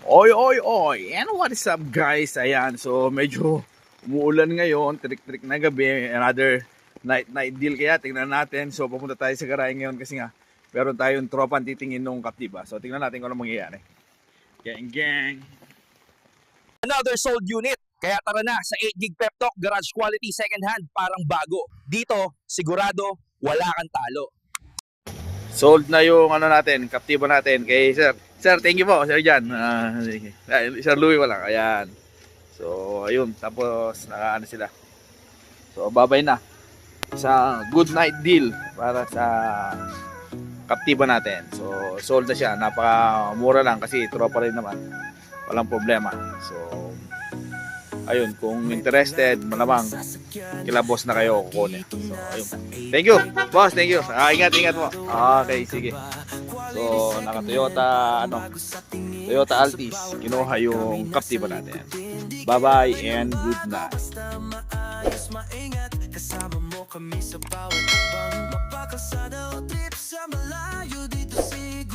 Oy, oy, oy! And what is up guys? Ayan, so medyo umuulan ngayon, trik-trik na gabi, another night deal kaya tingnan natin. So pupunta tayo sa garahe ngayon kasi nga meron tayong tropan titingin nung Captiva. So tingnan natin kung ano mangyayari. Gang gang! Another sold unit. Kaya tara na sa 8 gig Pep Talk Garage Quality Second Hand, parang bago. Dito, sigurado, wala kang talo. Sold na yung ano natin, Captiva natin kay Sir. Sir, thank you po, Sir Jan. Sir Louie wala. Ayan. So, ayun. Tapos, nakaano sila. So, babay na. Isang good night deal para sa Captiva natin. So, sold na siya. Napakamura lang kasi tropa rin naman. Walang problema. So, ayun. Kung interested, malamang kila boss na kayo kukunin. So, ayun. Thank you, boss. Thank you. Ingat mo. Okay, sige. So, naka Toyota Altis. Kinuha yung Captiva natin. Bye-bye and good night. Kasama mo kami sa bawat habang mapakasada o trip sa malayo dito si